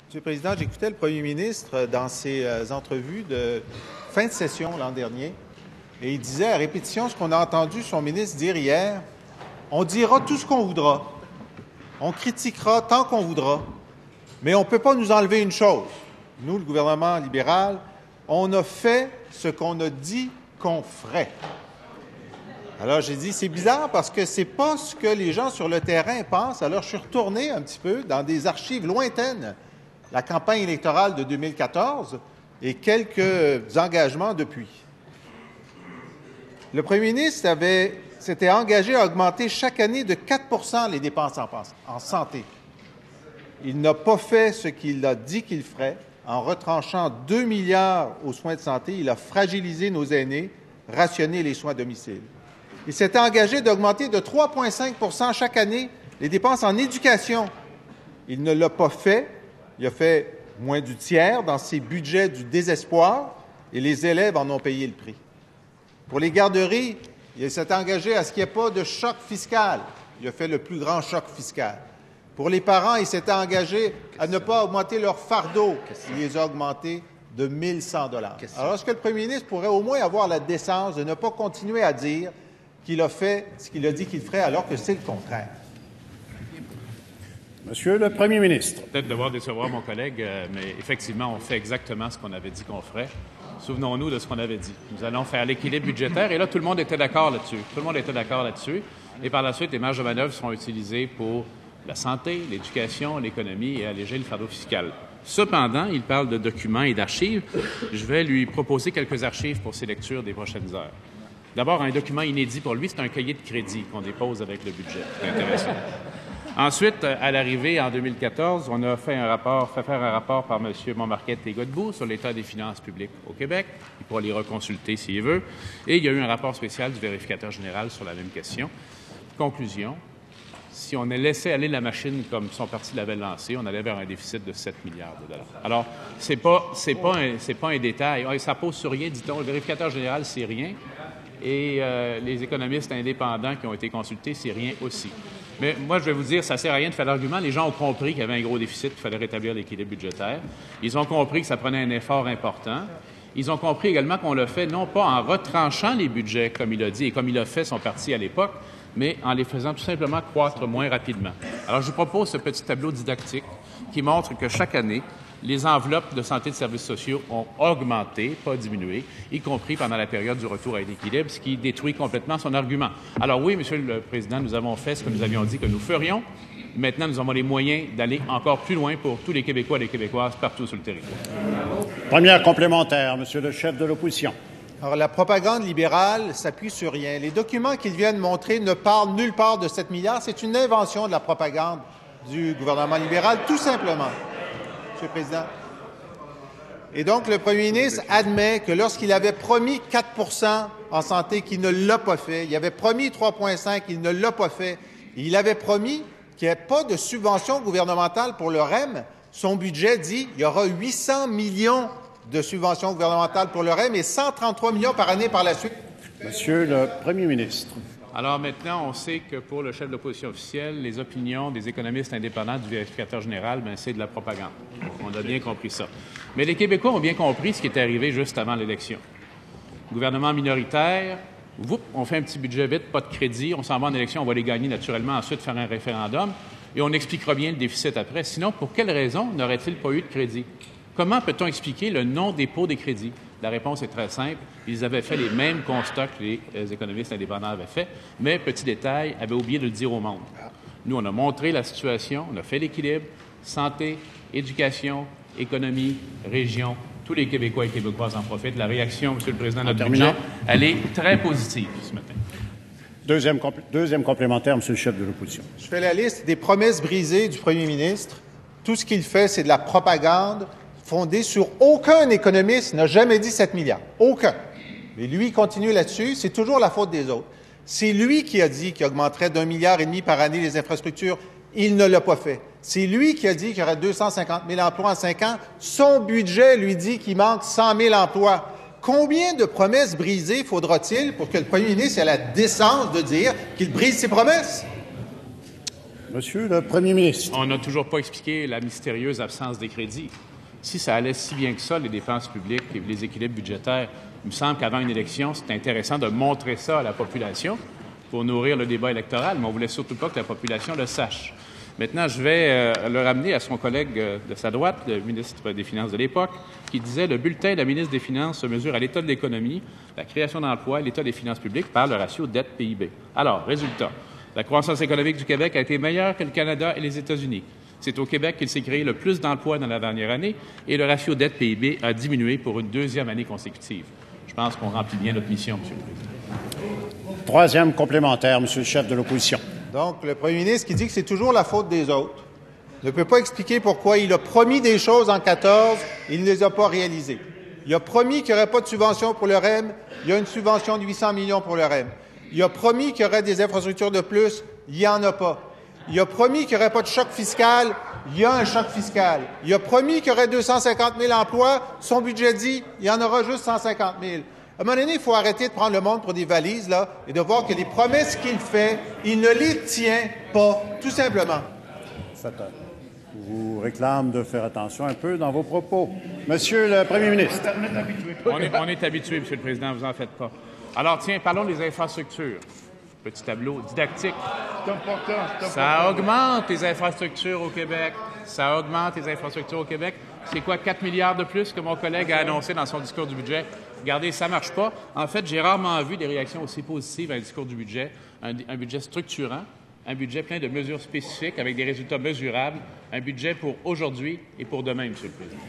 Monsieur le Président, j'écoutais le Premier ministre dans ses entrevues de fin de session l'an dernier et il disait à répétition ce qu'on a entendu son ministre dire hier. On dira tout ce qu'on voudra. On critiquera tant qu'on voudra. Mais on ne peut pas nous enlever une chose. Nous, le gouvernement libéral, on a fait ce qu'on a dit qu'on ferait. Alors, j'ai dit, c'est bizarre parce que c'est pas ce que les gens sur le terrain pensent. Alors, je suis retourné un petit peu dans des archives lointaines, la campagne électorale de 2014 et quelques engagements depuis. Le premier ministre s'était engagé à augmenter chaque année de 4 % les dépenses en santé. Il n'a pas fait ce qu'il a dit qu'il ferait. En retranchant 2 milliards aux soins de santé, il a fragilisé nos aînés, rationné les soins à domicile. Il s'était engagé d'augmenter de 3,5 % chaque année les dépenses en éducation. Il ne l'a pas fait. Il a fait moins du tiers dans ses budgets du désespoir et les élèves en ont payé le prix. Pour les garderies, il s'est engagé à ce qu'il n'y ait pas de choc fiscal. Il a fait le plus grand choc fiscal. Pour les parents, il s'était engagé à ne pas augmenter leur fardeau. Il les a augmentés de 1 100 $. Alors, est-ce que le premier ministre pourrait au moins avoir la décence de ne pas continuer à dire qu'il a fait ce qu'il a dit qu'il ferait alors que c'est le contraire? Monsieur le Premier ministre. Peut-être devoir décevoir mon collègue, mais effectivement, on fait exactement ce qu'on avait dit qu'on ferait. Souvenons-nous de ce qu'on avait dit. Nous allons faire l'équilibre budgétaire, et là, tout le monde était d'accord là-dessus. Tout le monde était d'accord là-dessus. Et par la suite, les marges de manœuvre seront utilisées pour la santé, l'éducation, l'économie et alléger le fardeau fiscal. Cependant, il parle de documents et d'archives. Je vais lui proposer quelques archives pour ses lectures des prochaines heures. D'abord, un document inédit pour lui, c'est un cahier de crédit qu'on dépose avec le budget. C'est intéressant. Ensuite, à l'arrivée, en 2014, on a fait faire un rapport par M. Montmarquette et Godbout sur l'état des finances publiques au Québec. Il pourra les reconsulter s'il veut. Et il y a eu un rapport spécial du vérificateur général sur la même question. Conclusion, si on laissé aller la machine comme son parti l'avait lancé, on allait vers un déficit de 7 milliards $. Alors, c'est pas un détail. Ça pose sur rien, dit-on. Le vérificateur général, c'est rien. Et les économistes indépendants qui ont été consultés, c'est rien aussi. Mais moi, je vais vous dire, ça ne sert à rien de faire l'argument. Les gens ont compris qu'il y avait un gros déficit, qu'il fallait rétablir l'équilibre budgétaire. Ils ont compris que ça prenait un effort important. Ils ont compris également qu'on le fait non pas en retranchant les budgets, comme il a dit, et comme il a fait son parti à l'époque, mais en les faisant tout simplement croître moins rapidement. Alors, je vous propose ce petit tableau didactique qui montre que chaque année, les enveloppes de santé et de services sociaux ont augmenté, pas diminué, y compris pendant la période du retour à l'équilibre, ce qui détruit complètement son argument. Alors oui, Monsieur le Président, nous avons fait ce que nous avions dit que nous ferions. Maintenant, nous avons les moyens d'aller encore plus loin pour tous les Québécois et les Québécoises partout sur le territoire. Première complémentaire, Monsieur le chef de l'opposition. Alors, la propagande libérale s'appuie sur rien. Les documents qu'ils viennent montrer ne parlent nulle part de 7 milliards. C'est une invention de la propagande du gouvernement libéral, tout simplement. Monsieur le Président. Et donc, le premier ministre admet que lorsqu'il avait promis 4 % en santé, qu'il ne l'a pas fait, il avait promis 3,5 %, il ne l'a pas fait, et il avait promis qu'il n'y ait pas de subvention gouvernementale pour le REM. Son budget dit qu'il y aura 800 millions de subventions gouvernementales pour le REM et 133 millions par année par la suite. Monsieur le Premier ministre. Alors maintenant, on sait que pour le chef de l'opposition officielle, les opinions des économistes indépendants du vérificateur général, c'est de la propagande. On a bien compris ça. Mais les Québécois ont bien compris ce qui est arrivé juste avant l'élection. Gouvernement minoritaire, on fait un petit budget vite, pas de crédit, on s'en va en élection, on va les gagner naturellement, ensuite faire un référendum, et on expliquera bien le déficit après. Sinon, pour quelle raison n'aurait-il pas eu de crédit? Comment peut-on expliquer le non-dépôt des crédits? La réponse est très simple. Ils avaient fait les mêmes constats que les économistes indépendants avaient fait, mais, petit détail, avaient oublié de le dire au monde. Nous, on a montré la situation, on a fait l'équilibre, santé, éducation, économie, région, tous les Québécois et Québécoises en profitent. La réaction, Monsieur le Président, de notre budget, elle est très positive ce matin. Deuxième complémentaire, Monsieur le chef de l'opposition. Je fais la liste des promesses brisées du premier ministre. Tout ce qu'il fait, c'est de la propagande fondée sur aucun économiste n'a jamais dit 7 milliards. Aucun. Mais lui, il continue là-dessus. C'est toujours la faute des autres. C'est lui qui a dit qu'il augmenterait d'1,5 milliard par année les infrastructures. Il ne l'a pas fait. C'est lui qui a dit qu'il y aurait 250 000 emplois en 5 ans. Son budget lui dit qu'il manque 100 000 emplois. Combien de promesses brisées faudra-t-il pour que le premier ministre ait la décence de dire qu'il brise ses promesses? Monsieur le Premier ministre. On n'a toujours pas expliqué la mystérieuse absence des crédits. Si ça allait si bien que ça, les dépenses publiques et les équilibres budgétaires, il me semble qu'avant une élection, c'est intéressant de montrer ça à la population pour nourrir le débat électoral, mais on ne voulait surtout pas que la population le sache. Maintenant, je vais le ramener à son collègue de sa droite, le ministre des Finances de l'époque, qui disait « Le bulletin de la ministre des Finances se mesure à l'état de l'économie, la création d'emplois et l'état des finances publiques par le ratio dette-PIB. » Alors, résultat, la croissance économique du Québec a été meilleure que le Canada et les États-Unis. C'est au Québec qu'il s'est créé le plus d'emplois dans la dernière année et le ratio dette-PIB a diminué pour une deuxième année consécutive. Je pense qu'on remplit bien notre mission, M. le Président. Troisième complémentaire, Monsieur le chef de l'opposition. Donc, le premier ministre qui dit que c'est toujours la faute des autres ne peut pas expliquer pourquoi il a promis des choses en 2014 et il ne les a pas réalisées. Il a promis qu'il n'y aurait pas de subvention pour le REM, il y a une subvention de 800 millions pour le REM. Il a promis qu'il y aurait des infrastructures de plus, il n'y en a pas. Il a promis qu'il n'y aurait pas de choc fiscal, il y a un choc fiscal. Il a promis qu'il y aurait 250 000 emplois, son budget dit il y en aura juste 150 000. À un moment donné, il faut arrêter de prendre le monde pour des valises là, et de voir que les promesses qu'il fait, il ne les tient pas, tout simplement. Je vous réclame de faire attention un peu dans vos propos. Monsieur le Premier ministre. On est habitué, M. le Président, vous en faites pas. Alors, tiens, parlons des infrastructures. Petit tableau didactique. Ça augmente les infrastructures au Québec. Ça augmente les infrastructures au Québec. C'est quoi, 4 milliards de plus que mon collègue a annoncé dans son discours du budget? Regardez, ça marche pas. En fait, j'ai rarement vu des réactions aussi positives à un discours du budget, un budget structurant, un budget plein de mesures spécifiques avec des résultats mesurables, un budget pour aujourd'hui et pour demain, M. le Président.